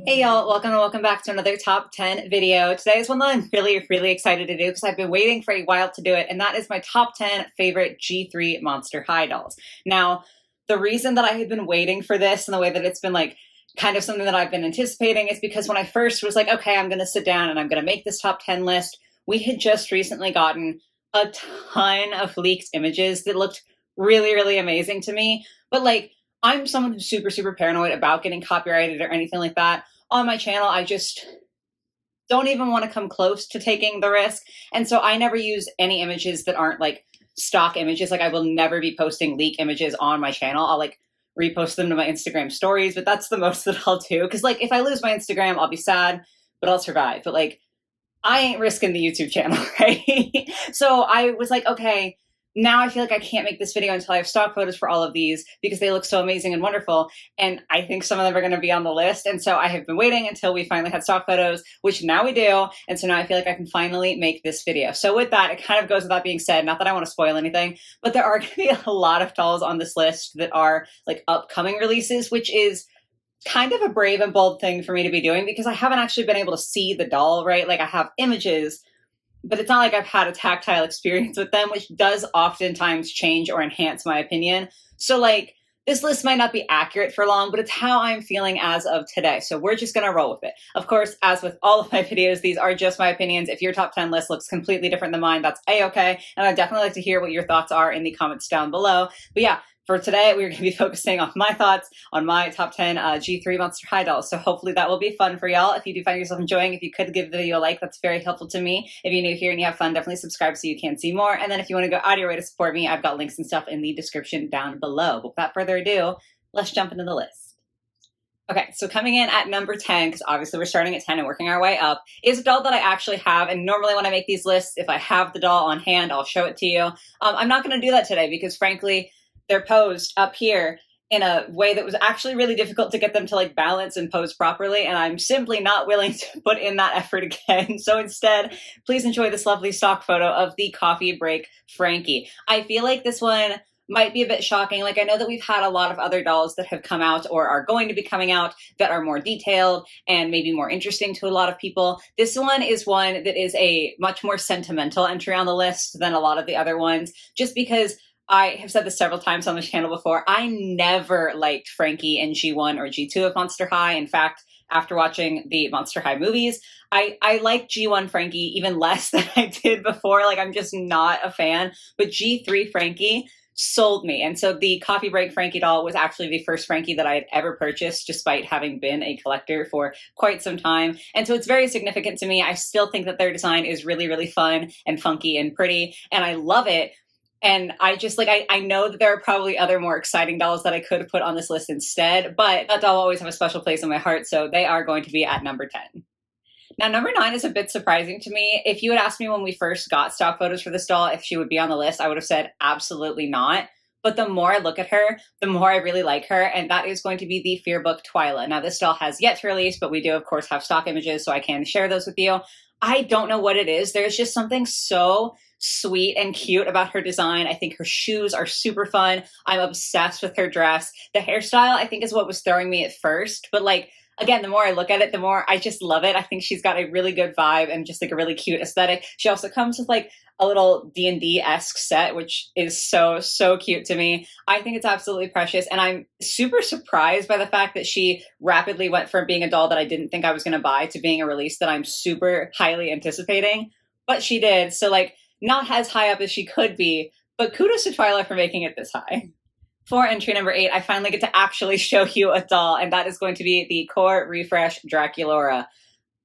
Hey y'all, welcome and welcome back to another top 10 video. Today is one that I'm really excited to do because I've been waiting for a while to do it, and that is my top 10 favorite G3 Monster High dolls. Now, the reason that I have been waiting for this and the way that it's been like kind of something that I've been anticipating is because when I first was like, okay, I'm going to sit down and I'm going to make this top 10 list, we had just recently gotten a ton of leaked images that looked really amazing to me. But like, I'm someone who's super paranoid about getting copyrighted or anything like that. On my channel, I just don't even want to come close to taking the risk. And so I never use any images that aren't like stock images. Like I will never be posting leak images on my channel. I'll like repost them to my Instagram stories, but that's the most that I'll do. Cause like if I lose my Instagram, I'll be sad, but I'll survive. But like I ain't risking the YouTube channel, right? So I was like, okay, now I feel like I can't make this video until I have stock photos for all of these because they look so amazing and wonderful. And I think some of them are going to be on the list. And so I have been waiting until we finally had stock photos, which now we do. And so now I feel like I can finally make this video. So with that, it kind of goes without being said, not that I want to spoil anything, but there are going to be a lot of dolls on this list that are like upcoming releases, which is kind of a brave and bold thing for me to be doing because I haven't actually been able to see the doll, right? Like I have images, but it's not like I've had a tactile experience with them, which does oftentimes change or enhance my opinion. So like this list might not be accurate for long, but it's how I'm feeling as of today. So we're just going to roll with it. Of course, as with all of my videos, these are just my opinions. If your top 10 list looks completely different than mine, that's a-okay. And I'd definitely like to hear what your thoughts are in the comments down below. But yeah, for today, we're going to be focusing on my thoughts on my top 10 G3 Monster High dolls. So hopefully that will be fun for y'all. If you do find yourself enjoying, if you could give the video a like, that's very helpful to me. If you're new here and you have fun, definitely subscribe so you can see more. And then if you want to go out of your way to support me, I've got links and stuff in the description down below. But without further ado, let's jump into the list. Okay, so coming in at number 10, because obviously we're starting at 10 and working our way up, is a doll that I actually have. And normally when I make these lists, if I have the doll on hand, I'll show it to you. I'm not going to do that today because frankly, they're posed up here in a way that was actually really difficult to get them to like balance and pose properly. And I'm simply not willing to put in that effort again. So instead, please enjoy this lovely stock photo of the coffee break Frankie. I feel like this one might be a bit shocking. Like I know that we've had a lot of other dolls that have come out or are going to be coming out that are more detailed and maybe more interesting to a lot of people. This one is one that is a much more sentimental entry on the list than a lot of the other ones, just because I have said this several times on the channel before. I never liked Frankie in G1 or G2 of Monster High. In fact, after watching the Monster High movies, I like G1 Frankie even less than I did before. Like, I'm just not a fan. But G3 Frankie sold me. And so the Coffee Break Frankie doll was actually the first Frankie that I had ever purchased, despite having been a collector for quite some time. And so it's very significant to me. I still think that their design is really fun and funky and pretty, and I love it. And I just like, I know that there are probably other more exciting dolls that I could put on this list instead, but that doll will always have a special place in my heart. So they are going to be at number 10. Now, number 9 is a bit surprising to me. If you had asked me when we first got stock photos for this doll, if she would be on the list, I would have said absolutely not. But the more I look at her, the more I really like her. And that is going to be the Fearbook Twyla. Now, this doll has yet to release, but we do, of course, have stock images, so I can share those with you. I don't know what it is. There's just something so sweet and cute about her design. I think her shoes are super fun. I'm obsessed with her dress. The hairstyle, I think, is what was throwing me at first. But like, again, the more I look at it, the more I just love it. I think she's got a really good vibe and just like a really cute aesthetic. She also comes with like a little D&D-esque set, which is so cute to me. I think it's absolutely precious. And I'm super surprised by the fact that she rapidly went from being a doll that I didn't think I was going to buy to being a release that I'm super highly anticipating. But she did. So like, not as high up as she could be, but kudos to Twyla for making it this high. For entry number 8, I finally get to actually show you a doll, and that is going to be the Core Refresh Draculaura.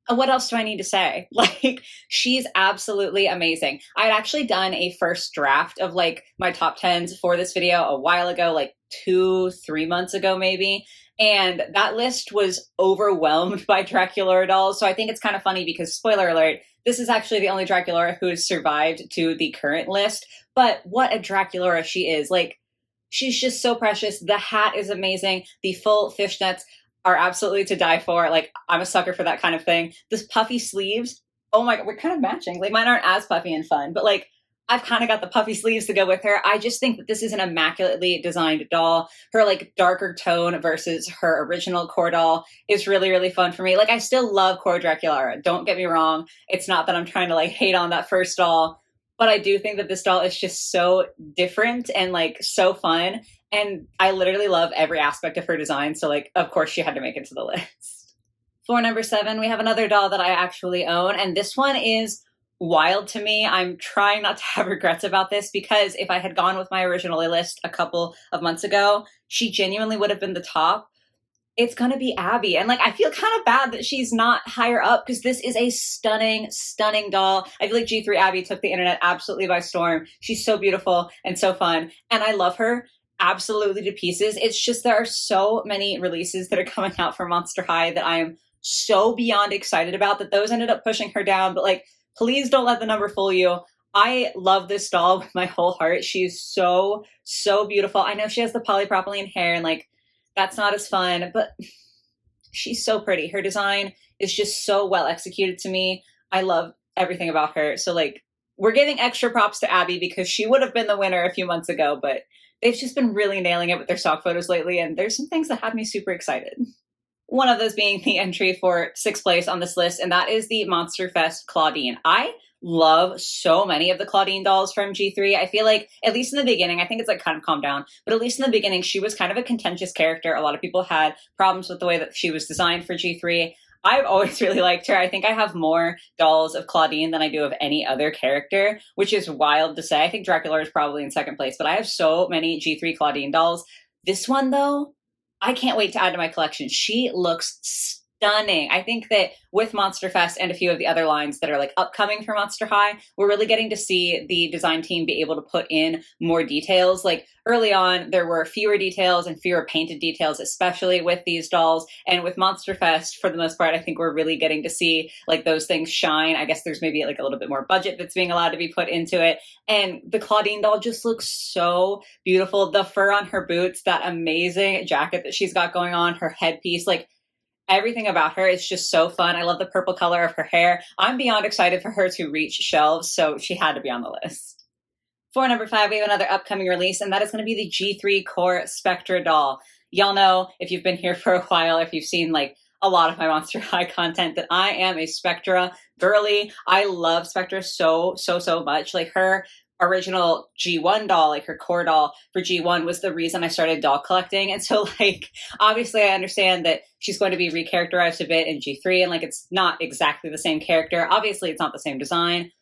What else do I need to say? Like, she's absolutely amazing. I had actually done a first draft of like my top 10s for this video a while ago, like 2-3 months ago maybe. And that list was overwhelmed by Draculaura dolls. So I think it's kind of funny because, spoiler alert, this is actually the only Draculaura who has survived to the current list. But what a Draculaura she is. Like, she's just so precious. The hat is amazing. The full fishnets are absolutely to die for. Like, I'm a sucker for that kind of thing. This puffy sleeves, oh my God, we're kind of matching. Like, mine aren't as puffy and fun, but like, I've kind of got the puffy sleeves to go with her. I just think that this is an immaculately designed doll. Her like darker tone versus her original core doll is really, really fun for me. Like I still love core Draculaura. Don't get me wrong. It's not that I'm trying to like hate on that first doll, but I do think that this doll is just so different and like so fun. And I literally love every aspect of her design. So like, of course she had to make it to the list. For number 7, we have another doll that I actually own. And this one is wild to me. I'm trying not to have regrets about this because if I had gone with my original list a couple of months ago, she genuinely would have been the top. It's going to be Abby. And like, I feel kind of bad that she's not higher up because this is a stunning, stunning doll. I feel like G3 Abby took the internet absolutely by storm. She's so beautiful and so fun. And I love her absolutely to pieces. It's just there are so many releases that are coming out for Monster High that I am so beyond excited about that those ended up pushing her down. But like, please don't let the number fool you. I love this doll with my whole heart. She's so, so beautiful. I know she has the polypropylene hair and like, that's not as fun, but she's so pretty. Her design is just so well executed to me. I love everything about her. So like, we're giving extra props to Abby because she would have been the winner a few months ago, but they've just been really nailing it with their stock photos lately. And there's some things that have me super excited. One of those being the entry for 6th place on this list, and that is the Monster Fest Claudine. I love so many of the Claudine dolls from G3. I feel like, at least in the beginning, I think it's like kind of calmed down, but at least in the beginning, she was kind of a contentious character. A lot of people had problems with the way that she was designed for G3. I've always really liked her. I think I have more dolls of Claudine than I do of any other character, which is wild to say. I think Dracula is probably in 2nd place, but I have so many G3 Claudine dolls. This one, though, I can't wait to add to my collection. She looks stunning. I think that with Monster Fest and a few of the other lines that are like upcoming for Monster High, we're really getting to see the design team be able to put in more details. Like early on, there were fewer details and fewer painted details, especially with these dolls. And with Monster Fest, for the most part, I think we're really getting to see like those things shine. I guess there's maybe like a little bit more budget that's being allowed to be put into it. And the Claudine doll just looks so beautiful. The fur on her boots, that amazing jacket that she's got going on, her headpiece, like everything about her is just so fun. I love the purple color of her hair. I'm beyond excited for her to reach shelves, so she had to be on the list. For number 5, we have another upcoming release, and that is going to be the G3 Core Spectra doll. Y'all know, if you've been here for a while, if you've seen like a lot of my Monster High content, that I am a Spectra girly. I love Spectra so, so, so much. Like her original G1 doll, like her core doll for G1 was the reason I started doll collecting. And so like, obviously I understand that she's going to be recharacterized a bit in G3 and like, it's not exactly the same character. Obviously it's not the same design,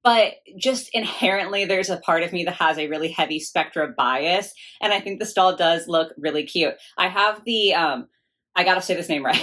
but just inherently there's a part of me that has a really heavy Spectra bias. And I think this doll does look really cute. I have the, I gotta say this name right.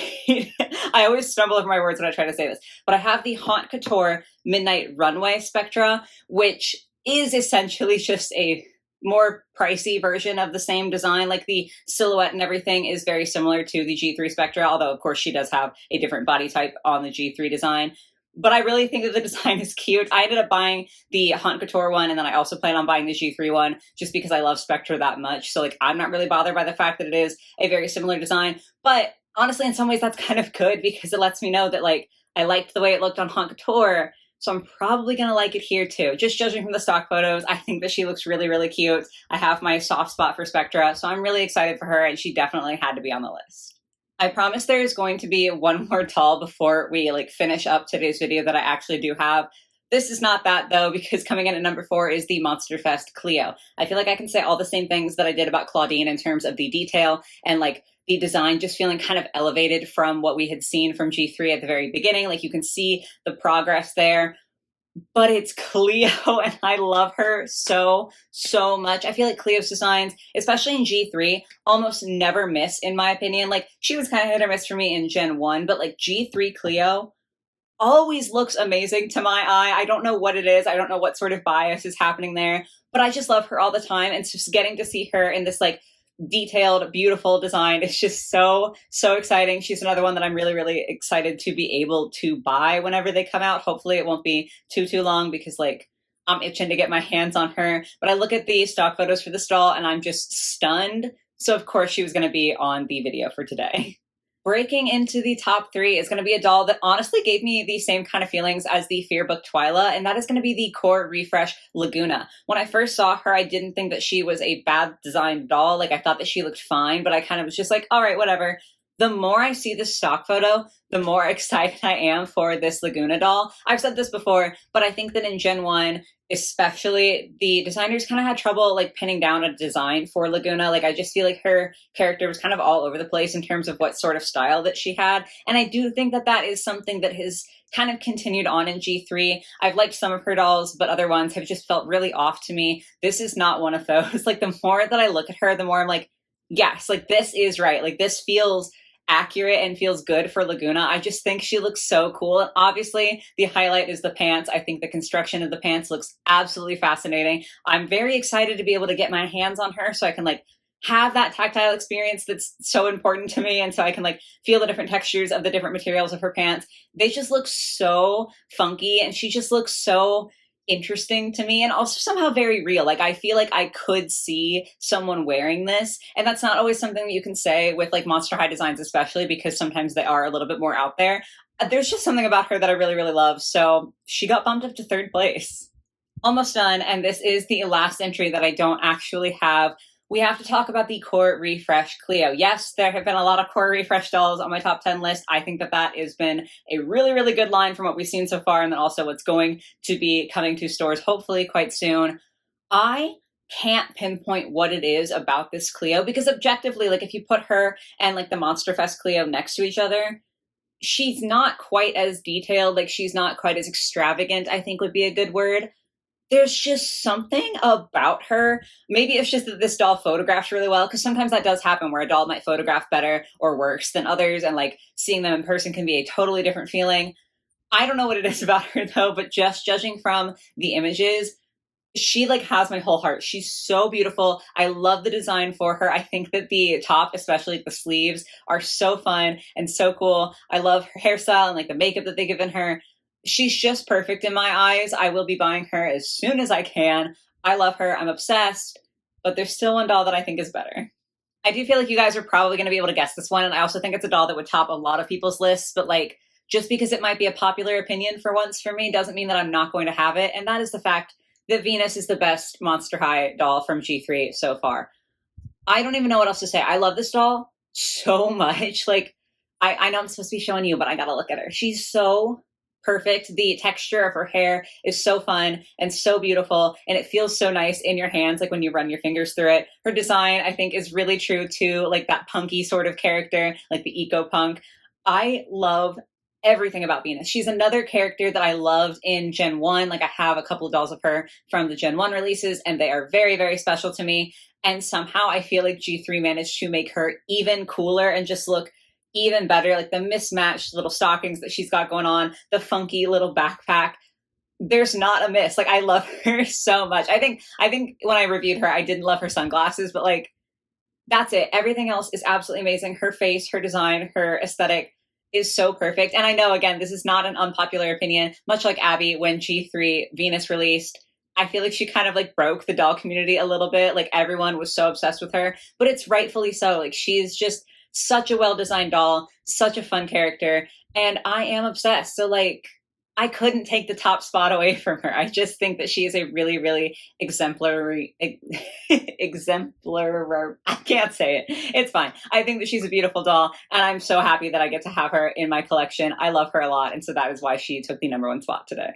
I always stumble over my words when I try to say this, but I have the Haute Couture Midnight Runway Spectra, which is essentially just a more pricey version of the same design. Like the silhouette and everything is very similar to the G3 Spectra, although of course she does have a different body type on the G3 design. But I really think that the design is cute. I ended up buying the Haute Couture one, and then I also plan on buying the G3 one just because I love Spectra that much. So like, I'm not really bothered by the fact that it is a very similar design. But honestly, in some ways that's kind of good because it lets me know that like, I liked the way it looked on Haute Couture, so I'm probably going to like it here too. Just judging from the stock photos, I think that she looks really, really cute. I have my soft spot for Spectra, so I'm really excited for her, and she definitely had to be on the list. I promise there is going to be one more doll before we like finish up today's video that I actually do have. This is not that though, because coming in at number 4 is the Monster Fest Cleo. I feel like I can say all the same things that I did about Claudine in terms of the detail and like the design just feeling kind of elevated from what we had seen from G3 at the very beginning. Like you can see the progress there, but it's Cleo and I love her so, so much. I feel like Cleo's designs, especially in G3, almost never miss in my opinion. Like she was kind of hit or miss for me in Gen 1, but like G3 Cleo always looks amazing to my eye. I don't know what it is. I don't know what sort of bias is happening there, but I just love her all the time. And just getting to see her in this like detailed, beautiful design. It's just so, so exciting. She's another one that I'm really, really excited to be able to buy whenever they come out. Hopefully it won't be too long because like I'm itching to get my hands on her. But I look at the stock photos for this doll and I'm just stunned. So of course she was going to be on the video for today. breaking into the top 3 is going to be a doll that honestly gave me the same kind of feelings as the Fear Book Twyla, and that is going to be the Core Refresh Laguna. When I first saw her, I didn't think that she was a bad designed doll. Like, I thought that she looked fine, but I kind of was just like, all right, whatever. The more I see this stock photo, the more excited I am for this Laguna doll. I've said this before, but I think that in Gen 1, especially, the designers kind of had trouble like pinning down a design for Laguna. Like, I just feel like her character was kind of all over the place in terms of what sort of style that she had. And I do think that that is something that has kind of continued on in G3. I've liked some of her dolls, but other ones have just felt really off to me. This is not one of those. Like, the more that I look at her, the more I'm like, yes, like this is right. Like, this feels accurate and feels good for Laguna. I just think she looks so cool. And obviously the highlight is the pants. I think the construction of the pants looks absolutely fascinating. I'm very excited to be able to get my hands on her so I can like have that tactile experience that's so important to me. And so I can like feel the different textures of the different materials of her pants. They just look so funky and she just looks so interesting to me and also somehow very real. Like, I feel like I could see someone wearing this, and that's not always something that you can say with like Monster High designs, especially because sometimes they are a little bit more out there. There's just something about her that I really, really love. So she got bumped up to 3rd place. Almost done, and this is the last entry that I don't actually have. We have to talk about the Core Refresh Cleo. Yes, there have been a lot of Core Refresh dolls on my top 10 list. I think that that has been a really, really good line from what we've seen so far, and then also what's going to be coming to stores hopefully quite soon. I can't pinpoint what it is about this Cleo, because objectively, like if you put her and like the Monster Fest Cleo next to each other, she's not quite as detailed, like she's not quite as extravagant, I think would be a good word. There's just something about her. Maybe it's just that this doll photographs really well, because sometimes that does happen where a doll might photograph better or worse than others, and like seeing them in person can be a totally different feeling. I don't know what it is about her though, but just judging from the images, she like has my whole heart. She's so beautiful. I love the design for her. I think that the top, especially the sleeves, are so fun and so cool. I love her hairstyle and like the makeup that they've given her. She's just perfect in my eyes. I will be buying her as soon as I can. I love her. I'm obsessed. But there's still one doll that I think is better. I do feel like you guys are probably going to be able to guess this one. And I also think it's a doll that would top a lot of people's lists. But like, just because it might be a popular opinion for once for me doesn't mean that I'm not going to have it. And that is the fact that Venus is the best Monster High doll from G3 so far. I don't even know what else to say. I love this doll so much. Like, I know I'm supposed to be showing you, but I got to look at her. She's so perfect. The texture of her hair is so fun and so beautiful, and it feels so nice in your hands, like when you run your fingers through it. Her design, I think, is really true to like that punky sort of character, like the eco-punk. I love everything about Venus. She's another character that I loved in Gen 1. Like, I have a couple of dolls of her from the Gen 1 releases, and they are very, very special to me. And somehow I feel like G3 managed to make her even cooler and just look even better. Like the mismatched little stockings that she's got going on, the funky little backpack. There's not a miss. Like, I love her so much. I think when I reviewed her, I didn't love her sunglasses, but like, that's it. Everything else is absolutely amazing. Her face, her design, her aesthetic is so perfect. And I know, again, this is not an unpopular opinion. Much like Abby, when G3 Venus released, I feel like she kind of like broke the doll community a little bit. Like, everyone was so obsessed with her, but it's rightfully so. Like, she's just such a well-designed doll, such a fun character, and I am obsessed. So like, I couldn't take the top spot away from her. I just think that she is a really, really exemplary, I can't say it. It's fine. I think that she's a beautiful doll, and I'm so happy that I get to have her in my collection. I love her a lot, and so that is why she took the #1 spot today.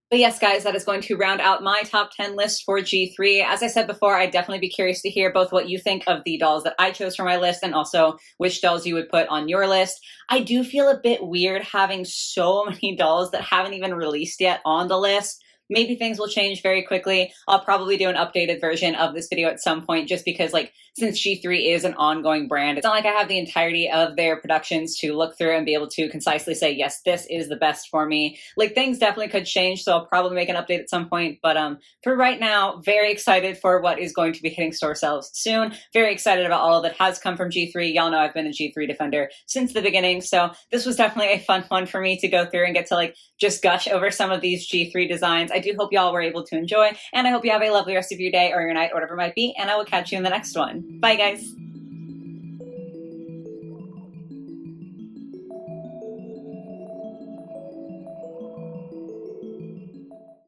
But yes, guys, that is going to round out my top 10 list for G3. As I said before, I'd definitely be curious to hear both what you think of the dolls that I chose for my list and also which dolls you would put on your list. I do feel a bit weird having so many dolls that haven't even released yet on the list. Maybe things will change very quickly. I'll probably do an updated version of this video at some point, just because like, since G3 is an ongoing brand, it's not like I have the entirety of their productions to look through and be able to concisely say, yes, this is the best for me. Like, things definitely could change, so I'll probably make an update at some point. But for right now, very excited for what is going to be hitting store shelves soon. Very excited about all that has come from G3. Y'all know I've been a G3 defender since the beginning, so this was definitely a fun one for me to go through and get to like just gush over some of these G3 designs. I do hope y'all were able to enjoy, and I hope you have a lovely rest of your day or your night or whatever it might be, and I will catch you in the next one. Bye, guys.